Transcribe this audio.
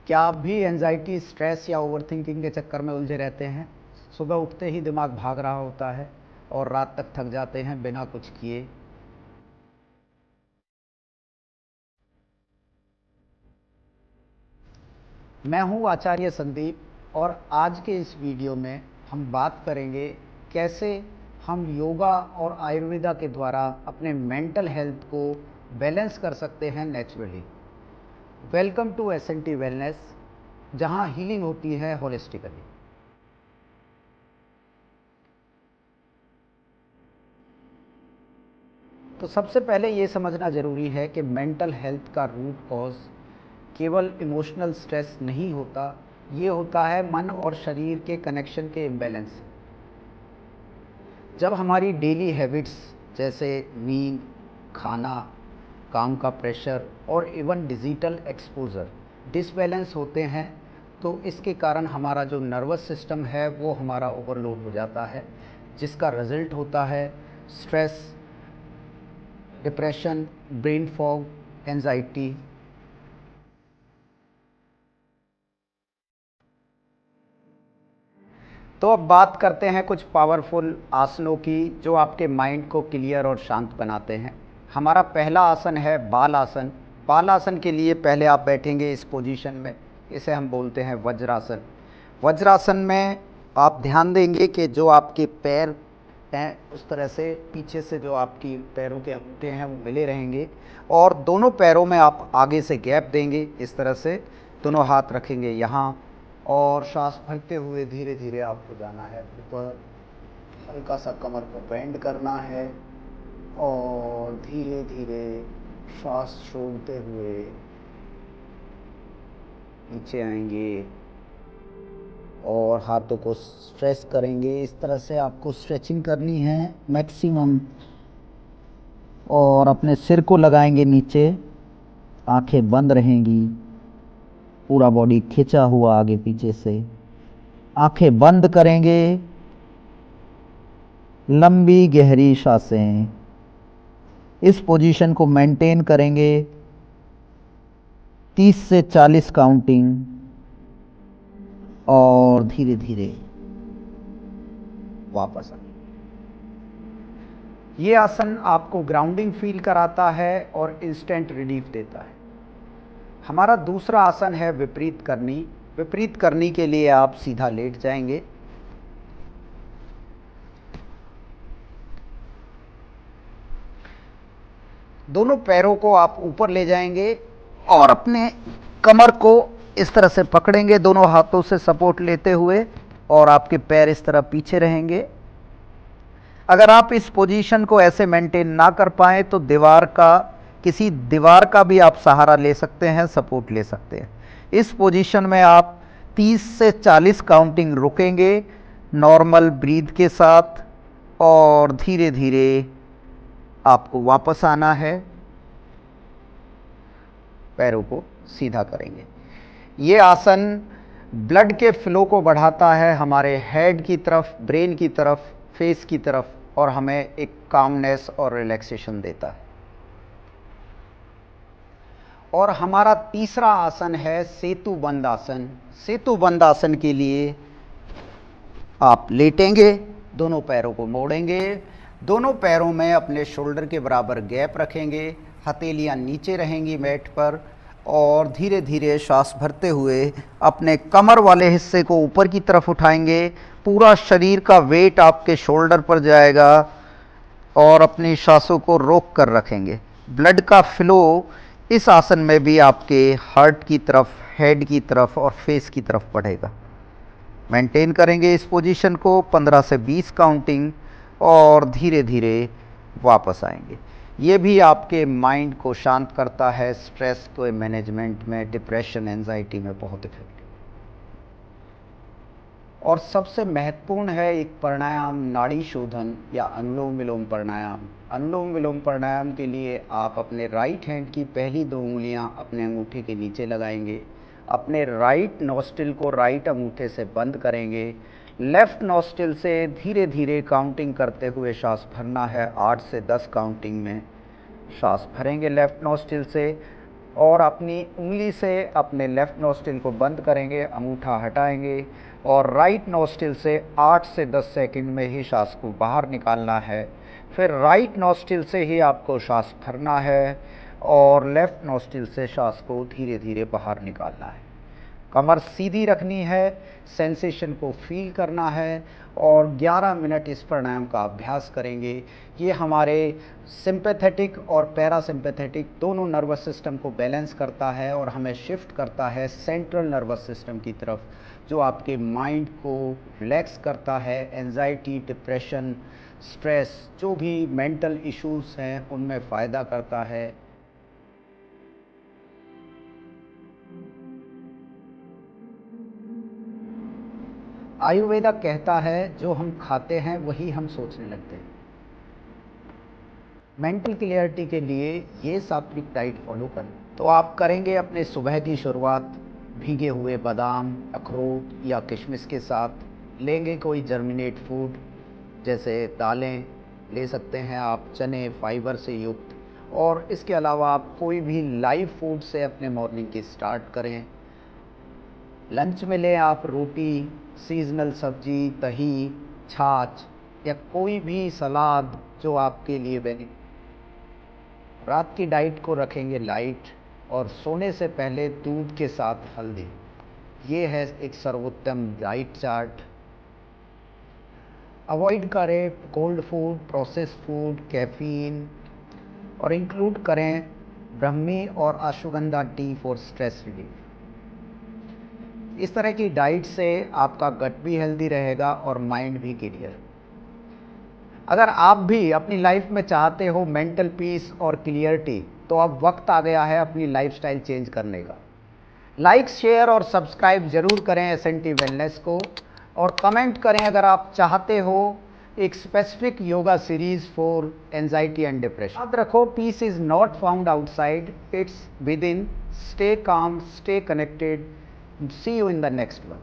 क्या आप भी एंजाइटी, स्ट्रेस या ओवरथिंकिंग के चक्कर में उलझे रहते हैं? सुबह उठते ही दिमाग भाग रहा होता है और रात तक थक जाते हैं बिना कुछ किए। मैं हूं आचार्य संदीप और आज के इस वीडियो में हम बात करेंगे कैसे हम योगा और आयुर्वेदा के द्वारा अपने मेंटल हेल्थ को बैलेंस कर सकते हैं नेचुरली। वेलकम टू एस&टी वेलनेस, जहां हीलिंग होती है होलिस्टिकली। तो सबसे पहले ये समझना ज़रूरी है कि मेंटल हेल्थ का रूट कॉज केवल इमोशनल स्ट्रेस नहीं होता, ये होता है मन और शरीर के कनेक्शन के इम्बैलेंस से। जब हमारी डेली हैबिट्स जैसे नींद, खाना, काम का प्रेशर और इवन डिजिटल एक्सपोजर डिसबैलेंस होते हैं, तो इसके कारण हमारा जो नर्वस सिस्टम है वो हमारा ओवरलोड हो जाता है, जिसका रिजल्ट होता है stress, depression, brain fog, anxiety. तो अब बात करते हैं कुछ पावरफुल आसनों की जो आपके माइंड को क्लियर और शांत बनाते हैं। हमारा पहला आसन है बाल आसन। बाल आसन के लिए पहले आप बैठेंगे इस पोजीशन में, इसे हम बोलते हैं वज्रासन। वज्रासन में आप ध्यान देंगे कि जो आपके पैर हैं उस तरह से पीछे से जो आपकी पैरों के अंगूठे हैं वो मिले रहेंगे और दोनों पैरों में आप आगे से गैप देंगे। इस तरह से दोनों हाथ रखेंगे यहाँ और सांस भरते हुए धीरे धीरे आपको जाना है ऊपर। हल्का सा कमर को बेंड करना है और धीरे धीरे सांस छोड़ते हुए नीचे आएंगे और हाथों को स्ट्रेच करेंगे। इस तरह से आपको स्ट्रेचिंग करनी है मैक्सिमम और अपने सिर को लगाएंगे नीचे, आंखें बंद रहेंगी, पूरा बॉडी खिंचा हुआ आगे पीछे से। आंखें बंद करेंगे, लंबी गहरी सांसें। इस पोजीशन को मेंटेन करेंगे 30 से 40 काउंटिंग और धीरे धीरे वापस आएंगे। ये आसन आपको ग्राउंडिंग फील कराता है और इंस्टेंट रिलीफ देता है। हमारा दूसरा आसन है विपरीत करनी। विपरीत करनी के लिए आप सीधा लेट जाएंगे, दोनों पैरों को आप ऊपर ले जाएंगे और अपने कमर को इस तरह से पकड़ेंगे दोनों हाथों से सपोर्ट लेते हुए और आपके पैर इस तरह पीछे रहेंगे। अगर आप इस पोजीशन को ऐसे मेंटेन ना कर पाए तो किसी दीवार का भी आप सहारा ले सकते हैं, सपोर्ट ले सकते हैं। इस पोजीशन में आप 30 से 40 काउंटिंग रुकेंगे नॉर्मल ब्रीथ के साथ और धीरे धीरे आपको वापस आना है, पैरों को सीधा करेंगे। ये आसन ब्लड के फ्लो को बढ़ाता है हमारे हेड की तरफ, ब्रेन की तरफ, फेस की तरफ और हमें एक कामनेस और रिलैक्सेशन देता है। और हमारा तीसरा आसन है सेतु बंद आसन। सेतु बंद आसन के लिए आप लेटेंगे, दोनों पैरों को मोड़ेंगे, दोनों पैरों में अपने शोल्डर के बराबर गैप रखेंगे, हथेलियां नीचे रहेंगी मैट पर और धीरे धीरे सांस भरते हुए अपने कमर वाले हिस्से को ऊपर की तरफ उठाएंगे। पूरा शरीर का वेट आपके शोल्डर पर जाएगा और अपनी सांसों को रोक कर रखेंगे। ब्लड का फ्लो इस आसन में भी आपके हार्ट की तरफ, हेड की तरफ और फेस की तरफ बढ़ेगा। मेंटेन करेंगे इस पोजीशन को 15 से 20 काउंटिंग और धीरे धीरे वापस आएंगे। ये भी आपके माइंड को शांत करता है, स्ट्रेस को मैनेजमेंट में, डिप्रेशन, एंजाइटी में बहुत इफेक्टिव। और सबसे महत्वपूर्ण है एक प्राणायाम, नाड़ी शोधन या अनुलोम विलोम प्राणायाम। अनुलोम विलोम प्राणायाम के लिए आप अपने राइट हैंड की पहली 2 उंगलियां अपने अंगूठे के नीचे लगाएंगे, अपने राइट नॉस्ट्रिल को राइट अंगूठे से बंद करेंगे, लेफ्ट नॉस्ट्रिल से धीरे धीरे काउंटिंग करते हुए सांस भरना है। 8 से 10 काउंटिंग में सांस भरेंगे लेफ्ट नॉस्ट्रिल से और अपनी उंगली से अपने लेफ़्ट नोस्ट्रिल को बंद करेंगे, अंगूठा हटाएंगे और राइट नोस्ट्रिल से 8 से 10 सेकंड में ही सांस को बाहर निकालना है। फिर राइट नोस्ट्रिल से ही आपको सांस भरना है और लेफ़्ट नोस्ट्रिल से सांस को धीरे धीरे बाहर निकालना है। कमर सीधी रखनी है, सेंसेशन को फील करना है और 11 मिनट इस प्राणायाम का अभ्यास करेंगे। ये हमारे सिंपैथेटिक और पैरासिम्पैथेटिक दोनों नर्वस सिस्टम को बैलेंस करता है और हमें शिफ्ट करता है सेंट्रल नर्वस सिस्टम की तरफ, जो आपके माइंड को रिलैक्स करता है। एंजाइटी, डिप्रेशन, स्ट्रेस, जो भी मेंटल इश्यूज़ हैं उनमें फ़ायदा करता है। आयुर्वेदा कहता है जो हम खाते हैं वही हम सोचने लगते हैं। मेंटल क्लियरिटी के लिए ये सात्विक डाइट फॉलो करें तो आप करेंगे अपने सुबह की शुरुआत भीगे हुए बादाम, अखरोट या किशमिश के साथ। लेंगे कोई जर्मिनेट फूड जैसे दालें ले सकते हैं आप, चने फाइबर से युक्त। और इसके अलावा आप कोई भी लाइव फूड से अपने मॉर्निंग की स्टार्ट करें। लंच में लें आप रोटी, सीजनल सब्जी, दही, छाछ या कोई भी सलाद जो आपके लिए रात की डाइट को रखेंगे लाइट और सोने से पहले दूध के साथ हल्दी। ये है एक सर्वोत्तम डाइट चार्ट। अवॉइड करें cold food, processed food, caffeine और इंक्लूड करें ब्रह्मी और ashwagandha T for stress relief. इस तरह की डाइट से आपका गट भी हेल्दी रहेगा और माइंड भी क्लियर। अगर आप भी अपनी लाइफ में चाहते हो मेंटल पीस और क्लियरिटी, तो अब वक्त आ गया है अपनी लाइफस्टाइल चेंज करने का। लाइक, शेयर और सब्सक्राइब जरूर करें एस&टी वेलनेस को और कमेंट करें अगर आप चाहते हो एक specific yoga series for anxiety and depression. याद रखो, peace is not found outside, it's within. Stay calm, stay connected. See you in the next one.